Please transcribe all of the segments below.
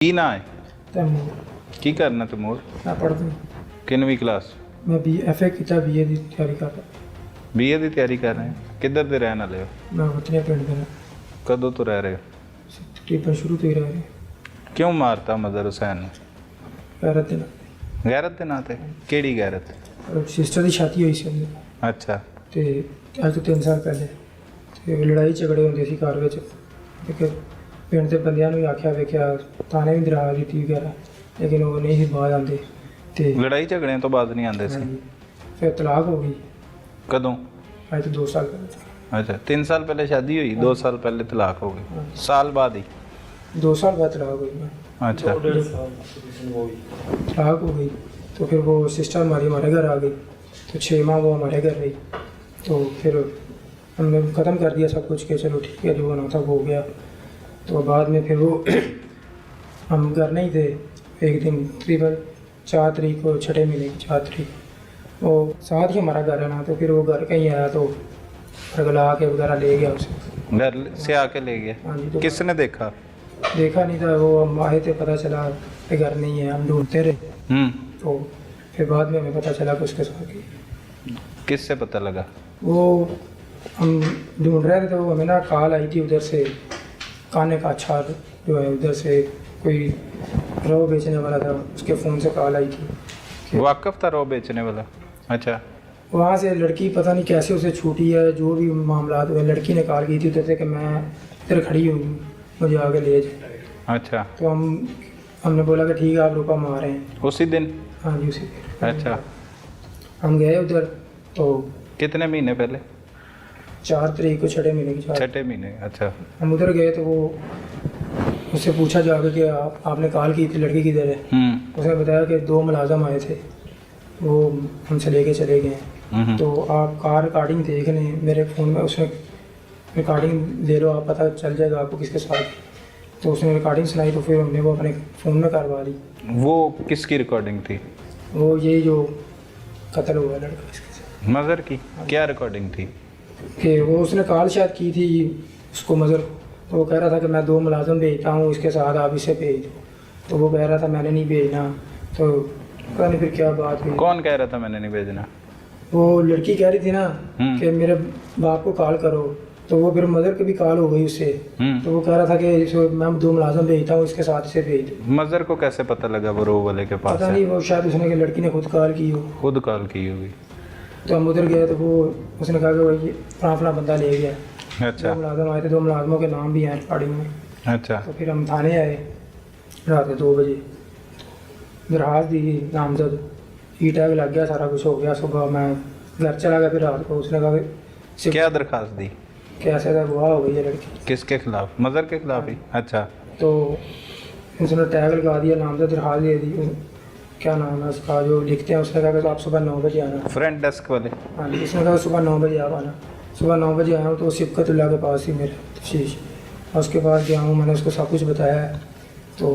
की ना है तैमूर। की करना तैमूर? मैं पढ़ती किनवी क्लास? मैं FA किया BA की तैयारी कर रहा। बीए की तैयारी कर रहे हैं। किधर दे रहने वाले हो? मैं वतनिया पिंड का कदों तो रह रहे हो? तकरीबन शुरू तो ही रह रहे। क्यों मारता मदर हुसैन? गैरत देना गैरत के नाते? केड़ी गैरत? सिस्टर की शादी हुई सी अच्छा ते अज तो 3 साल पहले ते लड़ाई झगड़े होंदे सी घर विच ते पिंड के बंदियां नूं आख्या वेख्या थाने भी दराज दी वगैरह लेकिन वो नहीं ही बाहर आते ते लड़ाई झगड़े तो बाद नहीं आते सी? फिर तलाक हो गई। कदों? अज तो 2 साल पहले। अच्छा 3 साल पहले शादी हुई, 2 साल पहले तलाक हो गई, साल बाद ही? 2 साल बाद तलाक हुई। अच्छा तलाक हो गई तो फिर वो सिस्टर हमारे घर आ गई तो 6 माह वो हमारे घर रही। तो फिर हमने ख़त्म कर दिया सब कुछ कि चलो ठीक है जो होना था वो हो गया। तो बाद में फिर वो हम घर नहीं थे। एक दिन तकरीबन 4 तारीख को 6 महीने की 4 तारीख वो साथ ही हमारा घर है ना, तो फिर वो घर कहीं आया तो रगला के वगैरह ले गया उसे। घर से आके ले गया? हाँ जी। तो किसने देखा? देखा नहीं था, वो हम आए थे पता चला कि घर नहीं है, हम ढूंढते रहे। तो फिर बाद में हमें पता चला कि उसके साथ ही। किससे पता लगा? वो हम ढूंढ रहे थे तो हमें ना कॉल आई थी उधर से, काने का अच्छा जो है उधर से कोई रो बेचने वाला था, उसके फ़ोन से कॉल आई थी। वाकफ था रो बेचने वाला? अच्छा वहाँ से लड़की पता नहीं कैसे उसे छूटी है, जो भी मामला हुए लड़की ने कॉल की थी उधर से कि मैं इधर खड़ी हूँ मुझे आगे ले जाए। अच्छा तो हमने बोला कि ठीक है आप रुका, हम आ रहे हैं। उसी दिन? हाँ जी उसी दिन। अच्छा हम गए उधर तो कितने महीने पहले? 4 तारीख को 6 महीने की 4। 6 महीने। अच्छा हम उधर गए तो वो उससे पूछा जाकर कि आपने कॉल की थी, लड़की किधर है? उसने बताया कि 2 मुलाजम आए थे, वो हमसे लेके चले गए। तो आप कार रिकॉर्डिंग देख लें मेरे फ़ोन में, उसने रिकॉर्डिंग ले लो आप, पता चल जाएगा आपको किसके साथ। तो उसने रिकॉर्डिंग सुनाई तो फिर हमने वो अपने फ़ोन में करवा ली। वो किसकी रिकॉर्डिंग थी? वो यही जो कत्ल हुआ लड़का इसके साथ। मज़र की? क्या रिकॉर्डिंग थी? कि वो उसने कॉल शायद की थी उसको मज़र, तो वो कह रहा था कि मैं 2 मुलाजम भेजता हूँ इसके साथ, आप इसे भेज दो। तो वो कह रहा था मैंने नहीं भेजना। तो पता नहीं फिर क्या बात हुई। कौन कह रहा था मैंने नहीं भेजना? वो लड़की कह रही थी ना कि मेरे बाप को कॉल करो, तो वो फिर मदर की भी कॉल हो गई उससे। तो वो कह रहा था कि मैं 2 मुलाजम भेजता हूँ इसके साथ इसे भेज दो। मज़र को कैसे पता लगा वो रो वाले के पास पता है? नहीं, वो शायद उसने कि लड़की ने खुद कॉल की हो। खुद कॉल की होगी। तो हम उधर गए तो वो उसने कहा कि वो ये फला बंदा ले गया। अच्छा 2 मुलाजम आए थे, 2 मुलाजमों के नाम भी हैं रिकॉर्डिंग में। अच्छा तो फिर हम थाने आए रात के 2 बजे, दरखास्त दी, नामजद, ई टैग लग गया, सारा कुछ हो गया। सुबह मैं घर चला गया, फिर रात को उसने कहा कि क्या दरखास्त दी? कैसे था गवाह हो गई है लड़की। किसके खिलाफ? मज़र के खिलाफ ही? अच्छा तो उसने टैग लगा दिया, नामजद दरखास्त दे दी। क्या नाम है उसका जो लिखते हैं, उसने कहा कि आप सुबह 9 बजे आना। फ्रंट डेस्क वाले? हाँ जी, उसने कहा सुबह 9 बजे आप आना। सुबह 9 बजे आया हूँ तो सिबकतुल्लाह के पास ही मेरे तफ्तीश, और उसके पास गया हूँ, मैंने उसको सब कुछ बताया है। तो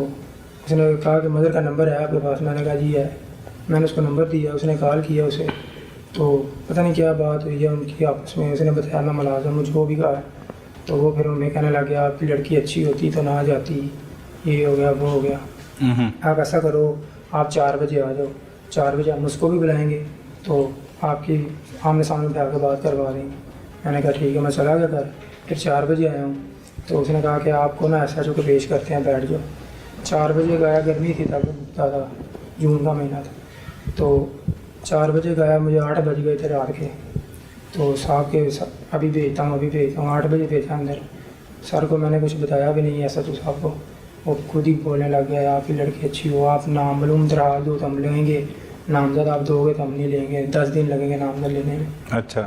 उसने कहा कि मदर का नंबर है आपके पास? मैंने कहा जी है। मैंने उसको नंबर दिया, उसने कॉल किया उसे। तो पता नहीं क्या बात हुई है उनकी आपस में, उसने बताया मैं मुलाज़िम हूँ जो भी कहा है। तो वो फिर उन्हें कहने लग गया आपकी लड़की अच्छी होती तो ना जाती, ये हो गया वो हो गया। आप ऐसा करो आप 4 बजे आ जाओ, 4 बजे हम उसको भी बुलाएंगे तो आपकी आमने सामने बैठ के बात करवा देंगे। मैंने कहा ठीक है। मैं चला गया घर, फिर 4 बजे आया हूँ तो उसने कहा कि आपको ना ऐसा जो कि पेश करते हैं, बैठ जाओ। 4 बजे गया, गर्मी थी तब ज़्यादा, जून का महीना था। तो 4 बजे गया, मुझे 8 बज गए थे रात के। तो साहब के अभी भेजता हूँ 8 बजे भेजा अंदर। सर को मैंने कुछ बताया भी नहीं ऐसा, तो साहब को वो खुद ही बोलने लग गया आपकी लड़की अच्छी हो, आप नामालूम दरखास्त दो तो हम लेंगे, नामजद आप दोगे तो हम नहीं लेंगे, 10 दिन लगेंगे नामजद लेने में। अच्छा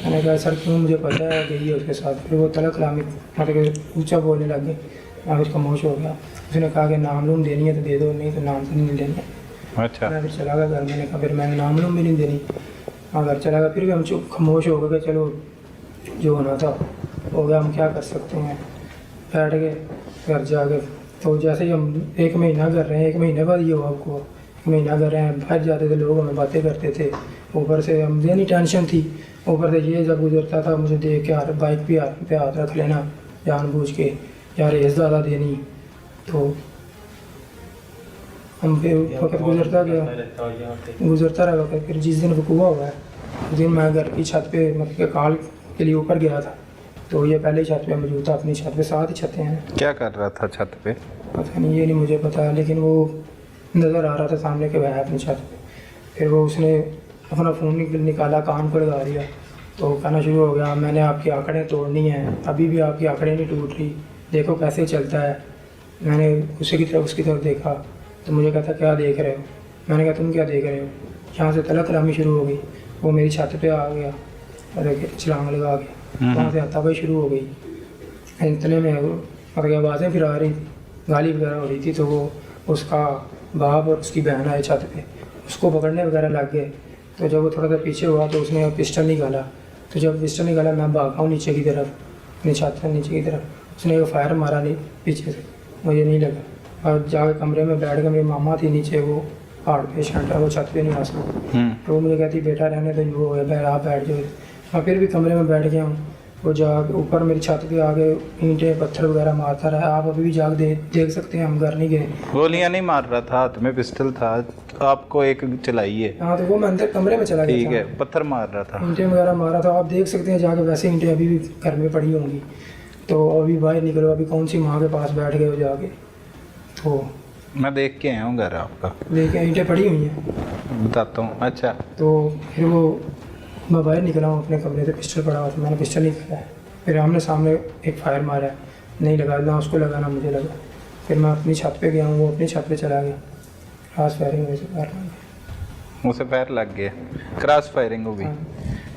मैंने कहा सर क्यों, मुझे पता है गई है उसके साथ। फिर वो तलक कलामी मतलब ऊँचा बोलने लग गए, मैं फिर खामोश हो गया। उसने कहा कि नामालूम देनी है तो दे दो, नहीं तो नामजद नहीं लेनी। अच्छा मैं फिर चला गया घर। मैंने कहा फिर मैंने नामालूम भी नहीं देनी। हाँ घर चला गया, फिर भी हम चुप खामोश हो गए, चलो जो होना था हो गया, हम क्या कर सकते हैं। बैठ गए घर जाके। तो जैसे ही हम 1 महीना कर रहे हैं, 1 महीने बाद ये हुआ आपको, 1 महीना कर रहे हैं, बाहर जाते थे लोग हमें बातें करते थे, ऊपर से हम नहीं टेंशन थी, ऊपर से ये जब गुजरता था मुझे देख के यार बाइक पे हाथ रख लेना जानबूझ के, यार रेस ज़्यादा देनी। तो हम फिर वक्त गुजरता रहा वक्त। फिर जिस दिन वकूआ हुआ है उस दिन मैं घर की छत पे मतलब के कॉल के लिए ऊपर गया था, तो ये पहले ही छत पे मौजूद था, अपनी छत पे 7 छतें हैं। क्या कर रहा था छत पे? पता नहीं, ये नहीं मुझे पता, लेकिन वो नज़र आ रहा था सामने के वह है अपनी छत पे। फिर वो उसने अपना फ़ोन निकाला, कान पर लगा दिया, तो कहना शुरू हो गया मैंने आपकी आंकड़ें तोड़नी हैं, अभी भी आपकी आंकड़ें नहीं टूट रही, देखो कैसे चलता है। मैंने उसकी तरफ देखा तो मुझे कहता क्या देख रहे हो? मैंने कहा तुम क्या देख रहे हो? यहाँ से तला कलामी शुरू हो गई। वो मेरी छत पे आ गया और छलांग लगा गया, वहाँ से हाथापाई शुरू हो गई। इतने में मतलब आवाज़ें फिर आ रही थी, गाली वगैरह हो रही थी, तो वो उसका बाप और उसकी बहन आए छत पे, उसको पकड़ने वगैरह लग गए। तो जब वो थोड़ा सा पीछे हुआ तो उसने पिस्टल निकाला, तो जब पिस्टल निकाला मैं भागा हूँ नीचे की तरफ, अपनी छत से नीचे की तरफ। उसने एक फायर मारा नहीं पीछे से, मुझे नहीं लगा, और जाके कमरे में बैठ के, मेरी मामा थी नीचे, वो हार्ट पेशेंट है, वो छत पे नहीं आ सकती। तो वो मुझे कहती बेटा रहने तो वो है, आप बैठ जाओ। मैं फिर भी कमरे में बैठ गया हूँ। वो जाके ऊपर मेरी छत पे आके ईंटें पत्थर वगैरह मारता रहा। आप अभी भी जाके देख सकते हैं, हम घर नहीं गए। गोलियां नहीं मार रहा था, हाथ में पिस्टल था, आपको एक चलाई है। हाँ, तो वो मैं अंदर कमरे में चला गया। ठीक है, पत्थर मार रहा था, ईंटें वगैरह मारा था, आप देख सकते हैं जाके। वैसे ईंटें अभी भी घर में पड़ी होंगी, तो अभी बाहर निकलो, अभी कौन सी माँ के पास बैठ गए हो जाके। तो मैं देख के आया हूँ घर आपका, लेकिन ईंटें पड़ी हुई हैं, बताता हूँ। अच्छा, तो फिर वो मैं बाहर निकला हूँ अपने कमरे से, पिस्टल पड़ा हुआ था, मैंने पिस्टल निकाला है। फिर हमने सामने एक फायर मारा है, नहीं लगा, ना उसको लगा ना मुझे लगा। फिर मैं अपनी छत पे गया हूँ, वो अपनी छत पे चला गया, क्रॉस फायरिंग हुई, उसे पैर लग गया, क्रॉस फायरिंग हो गई।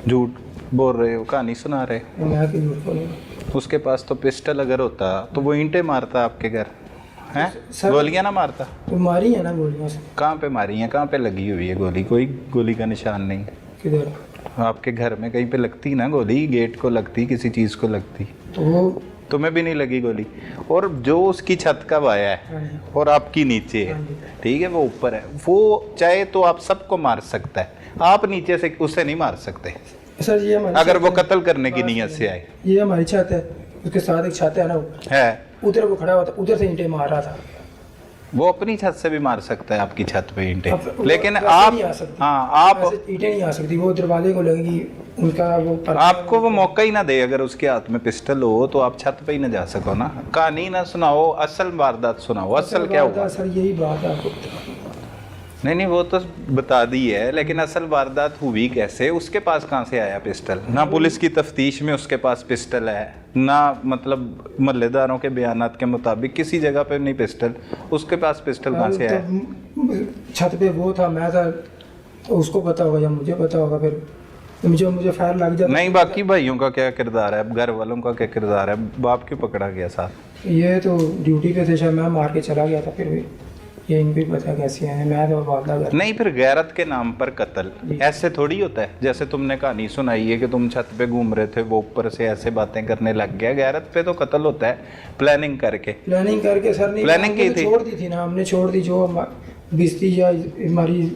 झूठ बोल रहे हो, कहानी सुना रहे हो। मैं कि झूठ बोलूँगा। उसके पास तो पिस्टल अगर होता तो वो ईंटें मारता आपके घर, हैं? सर- गोलियां ना मारता? वो मारी है ना गोलियाँ से। कहाँ पे मारी है, कहाँ पे लगी हुई है गोली? कोई गोली का निशान नहीं। किधर? आपके घर में कहीं पे लगती ना गोली, गेट को लगती, किसी चीज़ को लगती। तो वो तुम्हें भी नहीं लगी गोली। और जो उसकी छत का वाया है हाँ जी, और आपकी नीचे है, हाँ जी। ठीक है, वो ऊपर है, वो चाहे तो आप सबको मार सकता है, आप नीचे से उसे नहीं मार सकते सर ये हमारी अगर छत वो है। कत्ल करने की नीयत से आए। ये हमारी छत है, उसके साथ एक छत है ना ऊपर, है, उधर वो खड़ा हुआ था, उधर से ईंटें मार रहा था। वो अपनी छत से भी मार सकता है आपकी छत पे ईंटें, अब वो लेकिन वैसे आप, नहीं आ सकती। हाँ, आप, ऐसे ईंटें नहीं आ सकती, वो दरवाजे को लगेगी उनका वो आपको वो मौका ही ना दे। अगर उसके हाथ में पिस्टल हो तो आप छत पे ही ना जा सको ना। कहानी ना सुनाओ, असल वारदात सुनाओ, असल क्या हुआ। सर यही बात है आपको। नहीं, वो तो बता दी है, लेकिन असल वारदात हुई कैसे? उसके पास कहाँ से आया पिस्टल? ना पुलिस की तफ्तीश में उसके पास पिस्टल है, ना मतलब मोहल्लेदारों के बयानात के मुताबिक किसी जगह पे नहीं पिस्टल। उसके पास पिस्टल कहाँ से आया? तो छत पे वो था, मैं था, तो उसको पता होगा या मुझे पता होगा। फिर मुझे फायर लग जाता। नहीं, बाकी भाइयों का क्या किरदार है, घर वालों का क्या किरदार है? बाप क्यों पकड़ा गया साथ? ये तो ड्यूटी पे थे, शायद मैं मार के चला गया था। फिर भी ये इनको भी पता कैसे हैं, मैं तो वादा कर। नहीं, फिर गैरत के नाम पर कत्ल ऐसे थोड़ी होता है। जैसे तुमने कहानी सुनाई है कि तुम छत पे घूम रहे थे, वो ऊपर से ऐसे बातें करने लग गया। गैरत पे तो कत्ल होता है प्लानिंग करके। सर नहीं, प्लानिंग की थी, छोड़ दी थी ना हमने, छोड़ दी। जो बिस्ती या हमारी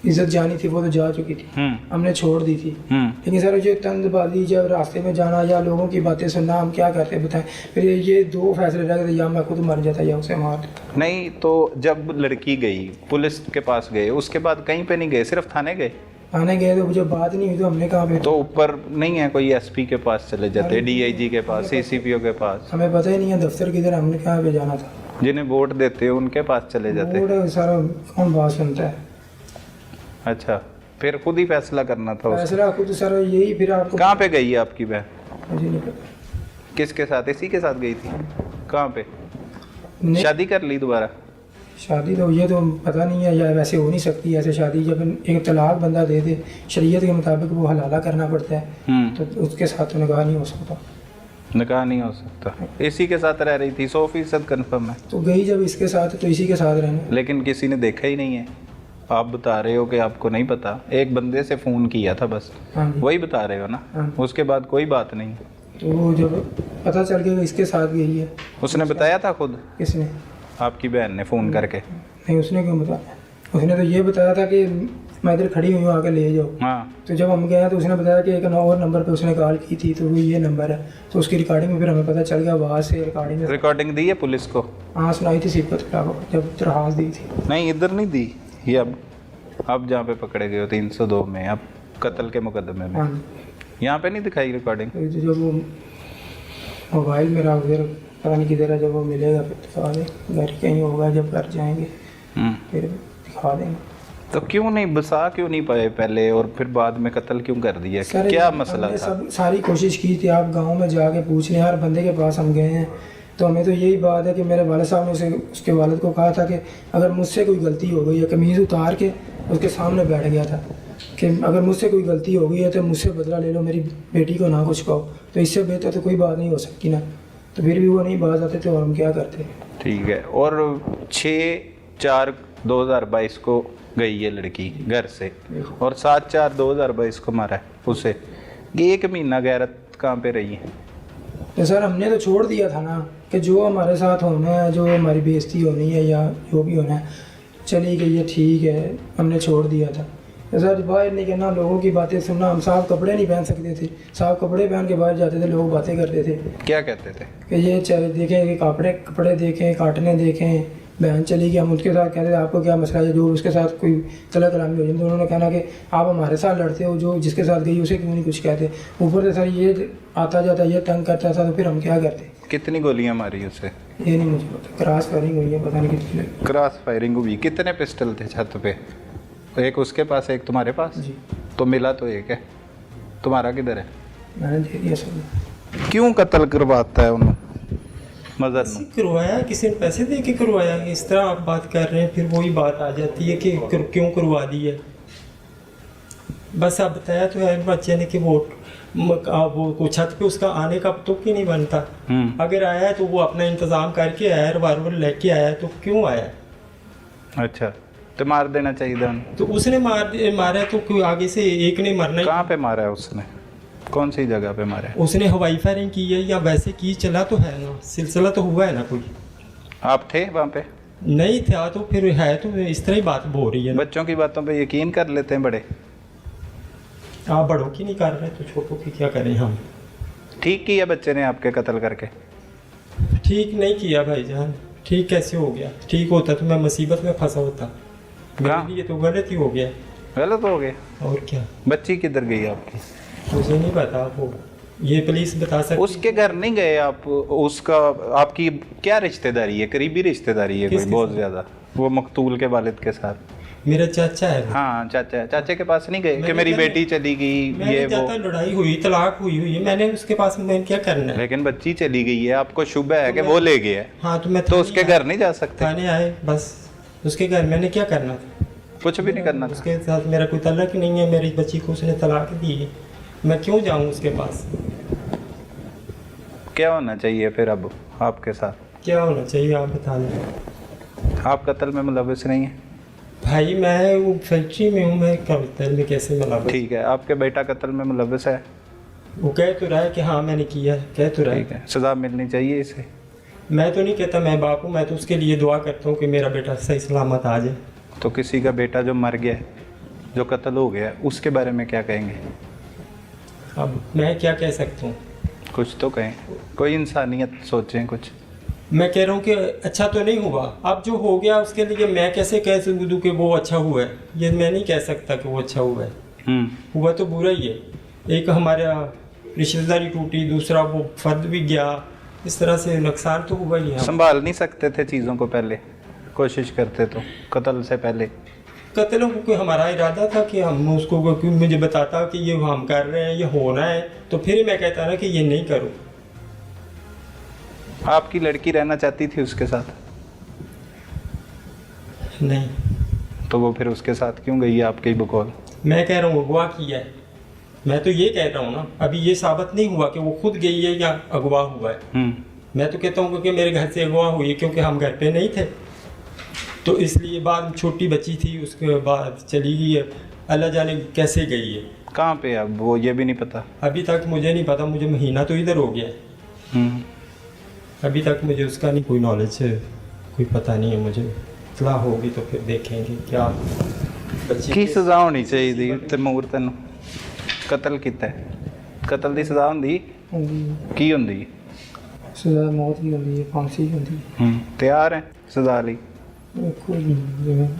इज्जत जानी थी वो तो जा चुकी थी, हमने छोड़ दी थी। लेकिन सर जो तंजबाजी, जब रास्ते में जाना या लोगों की बातें सुनना, हम क्या करते बताएं। फिर ये 2 फैसले रह गए, या मैं खुद मर जाता या उसे मार देता। नहीं तो जब लड़की गई पुलिस के पास गए, उसके बाद कहीं पे नहीं गए, सिर्फ थाने गए? आने गए तो मुझे बात नहीं हुई, तो हमने कहा तो ऊपर नहीं है कोई एसपी के पास चले जाते, डीआईजी के पास, सीसीपीओ के पास? हमें पता ही नहीं है दफ्तर किधर, हमने कहाँ पे जाना था। जिन्हें वोट देते हो उनके पास चले जाते? वो सारा कौन बात सुनता है। अच्छा, फिर खुद ही फैसला करना था उसको। फैसला खुद सर यही। फिर आपको कहाँ पे गई है आपकी बहन? मुझे नहीं पता। किसके साथ? इसी के साथ गई थी? कहाँ पे? नहीं, शादी कर ली दोबारा? शादी तो ये तो पता नहीं है, या वैसे हो नहीं सकती ऐसे शादी। जब एक तलाक बंदा दे दे शरीयत के मुताबिक, वो हलाला करना पड़ता है, तो उसके साथ तो निकाह नहीं हो सकता। निकाह नहीं हो सकता। इसी के साथ रह रही थी, 100% कन्फर्म है? तो गई जब इसके साथ, तो इसी के साथ रहना। लेकिन किसी ने देखा ही नहीं है। आप बता रहे हो कि आपको नहीं पता, एक बंदे से फ़ोन किया था बस, हाँ जी, वही बता रहे हो ना? हाँ। उसके बाद कोई बात नहीं? तो वो जब पता चल गया इसके साथ गई है। उसने बताया था खुद? किसने? आपकी बहन ने फ़ोन करके? नहीं, उसने क्यों बताया? उसने तो ये बताया था कि मैं इधर खड़ी हुई हूँ, आके ले जाओ। हाँ तो जब हम गए तो उसने बताया कि एक और नंबर पे उसने कॉल की थी, तो वो ये नंबर है। तो उसकी रिकॉर्डिंग में फिर हमें पता चल गया, वहाँ से रिकॉर्डिंग दी है पुलिस को? हाँ सुनाई थी सिपकतुल्लाह को, जब दरखास्त दी थी। नहीं इधर नहीं दी, ये अब जहाँ पे पकड़े गए हो 302 में, अब कत्ल के मुकदमे में, हाँ यहाँ पे नहीं दिखाई रिकॉर्डिंग? तो जब वो मोबाइल मेरा उधर पता नहीं किधर है, जब वो मिलेगा फिर दिखा दें, घर कहीं होगा, जब घर जाएंगे फिर दिखा देंगे। तो क्यों नहीं बसा, क्यों नहीं पाए पहले और फिर बाद में कत्ल क्यों कर दिया? सर क्या हमने मसला था? सब सारी कोशिश की थी, आप गांव में जाके पूछ लें, हर बंदे के पास हम गए हैं। तो हमें तो यही बात है कि मेरे वाले साहब ने उसके वालिद को कहा था कि अगर मुझसे कोई गलती हो गई है, कमीज़ उतार के उसके सामने बैठ गया था कि अगर मुझसे कोई गलती हो गई है तो मुझसे बदला ले लो, मेरी बेटी को ना कुछ कहो, तो इससे बेहतर तो कोई बात नहीं हो सकती ना। तो फिर भी वो नहीं बाज आते तो हम क्या करते। ठीक है। और 6/4/2022 को गई है लड़की घर से और 7/4/2022 को मारा है उसे। 1 महीना गैरत कहाँ पे रही है? तो सर हमने तो छोड़ दिया था ना कि जो हमारे साथ होना है, जो हमारी बेइज्जती होनी है या जो भी होना है, चली गई है, ठीक है, हमने छोड़ दिया था। तो सर बाहर नहीं करना, लोगों की बातें सुनना, हम साफ कपड़े नहीं पहन सकते थे, साफ कपड़े पहन के बाहर जाते थे, लोग बातें करते थे। क्या कहते थे? कि ये देखें कि कपड़े देखें, काटने देखें, बहन चली गई, हम उसके साथ कहते थे आपको क्या मसला है, जो उसके साथ कोई तला कलामी हो जाए तो उन्होंने कहना कि आप हमारे साथ लड़ते हो, जो जिसके साथ गई उसे क्यों नहीं कुछ कहते। ऊपर से सर ये आता जाता, ये तंग करता था, तो फिर हम क्या करते। कितनी गोलियां मारी उसे? ये नहीं मुझे पता, क्रॉस फायरिंग हुई है, पता नहीं कितनी लगी। क्रॉस फायरिंग हुई। कितने पिस्टल थे छत पे? एक उसके पास, एक तुम्हारे पास? जी तो मिला तो एक है, तुम्हारा किधर है? मैंने दे दिया सब। क्यों कत्ल करवाता है उन्होंने मदर ने? करवाया, किसी ने पैसे दे के करवाया? इस तरह आप बात कर रहे हैं, फिर वही बात आ जाती है कि क्यों करवा दी है। बस आप बताया तो है बच्चे ने कि वो छत पे उसका आने का तो क्यों नहीं बनता। अगर आया है तो वो अपना इंतजाम करके आया, रिवाल्वर लेके आया है, तो क्यों आया? अच्छा, तो मार देना चाहिए था उन्हें। तो उसने मारा तो क्यों आगे से एक ने मरना ही। कहाँ पे मारा है उसने? कौन सी जगह पे मारा है? उसने हवाई फायरिंग की है या वैसे की, चला तो है ना, सिलसिला तो हुआ है ना कोई। आप थे वहाँ पे? नहीं था तो फिर है तो इस तरह ही बात हो रही है। बच्चों की बातों पे यकीन कर लेते हैं बड़े। आप बड़ों की नहीं कर रहे तो छोटों की क्या करें हम। ठीक किया बच्चे ने आपके कत्ल करके? ठीक नहीं किया भाईजान। ठीक कैसे हो गया? ठीक होता तो मैं मुसीबत में फंसा होता। मेरे लिए तो गलत ही हो गया। गलत हो गया। और क्या। बच्ची किधर गई आपकी? मुझे नहीं पता, वो ये पुलिस बता सकती। उसके घर नहीं गए आप? उसका आपकी क्या रिश्तेदारी है? करीबी रिश्तेदारी है कोई बहुत ज्यादा? वो मकतूल के वालिद के साथ? मेरा चाचा है। हाँ चाचा। चाचे के पास नहीं गए कि मेरी बेटी चली गई ये वो? लड़ाई हुई, तलाक हुई है, मैंने उसके पास मैं क्या करना है। लेकिन बच्ची चली गई है, आपको शुभ है कि वो ले गया है? हाँ तो मैं तो उसके घर नहीं जा सकते? थाने आए बस, उसके घर मैंने क्या करना था? कुछ भी नहीं करना था। उसके साथ मेरा कोई तलाक नहीं है, मेरी बच्ची को उसने तलाक दी है, मैं क्यों जाऊँ उसके पास? क्या होना चाहिए फिर अब आपके साथ? क्या होना चाहिए आप बता दें। आप कत्ल में मुलविस नहीं है? भाई मैं वो फैक्ट्री में हूँ, मैं कत्ल में कैसे मुलविस? ठीक है, आपके बेटा कत्ल में मुलविस है? वो कह तो रहा है कि हाँ मैंने किया है, कह तो रहा ठीक है, सज़ा मिलनी चाहिए इसे। मैं तो नहीं कहता मैं बाप हूँ, मैं तो उसके लिए दुआ करता हूँ कि मेरा बेटा सही सलामत आ जाए। तो किसी का बेटा जो मर गया है, जो कत्ल हो गया है, उसके बारे में क्या कहेंगे? अब मैं क्या कह सकता हूँ? कुछ तो कहें, कोई इंसानियत सोचें कुछ। मैं कह रहा हूँ कि अच्छा तो नहीं हुआ, अब जो हो गया उसके लिए मैं कैसे कह दूँ कि वो अच्छा हुआ है? ये मैं नहीं कह सकता कि वो अच्छा हुआ है। हुआ तो बुरा ही है। एक हमारा रिश्तेदारी टूटी, दूसरा वो फर्द भी गया, इस तरह से नुकसान तो हुआ ही है। संभाल नहीं सकते थे चीज़ों को पहले? कोशिश करते तो कत्ल से पहले? कत्ल को हमारा इरादा था कि हम उसको, क्यों मुझे बताता कि ये हम कर रहे हैं, ये होना है, तो फिर मैं कहता ना कि ये नहीं करो। आपकी लड़की रहना चाहती थी उसके साथ? नहीं। तो वो फिर उसके साथ क्यों गई आपके बकौल? मैं कह रहा हूँ अगवा किया है, मैं तो ये कह रहा हूँ ना, अभी ये साबित नहीं हुआ कि वो खुद गई है या अगवा हुआ है। मैं तो कहता हूँ क्योंकि मेरे घर से अगवा हुई है, क्योंकि हम घर पे नहीं थे, तो इसलिए बाद में छोटी बच्ची थी, उसके बाद चली गई है, अल्लाह जाने कैसे गई है। कहाँ पे अब वो ये भी नहीं पता? अभी तक मुझे नहीं पता, मुझे महीना तो इधर हो गया है, अभी तक मुझे उसका नहीं कोई नॉलेज है, कोई पता नहीं है मुझे। इतला होगी तो फिर देखेंगे क्या। ਬੱਚੇ ਕੀ ਸਜ਼ਾ ਹੋਣੀ ਚਾਹੀਦੀ ਤੈਮੂਰ ਤੈਨੂੰ ਕਤਲ ਕੀਤਾ ਹੈ? ਕਤਲ ਦੀ ਸਜ਼ਾ ਹੁੰਦੀ ਹੁੰਦੀ ਕੀ ਹੁੰਦੀ? ਸਜ਼ਾ ਮੌਤ ਹੀ ਹੁੰਦੀ ਹੈ, ਫਾਂਸੀ ਹੁੰਦੀ ਹੈ। ਤਿਆਰ ਹੈ ਸਜ਼ਾ ਲਈ? ਦੇਖੋ ਜੀ, ਜਿਵੇਂ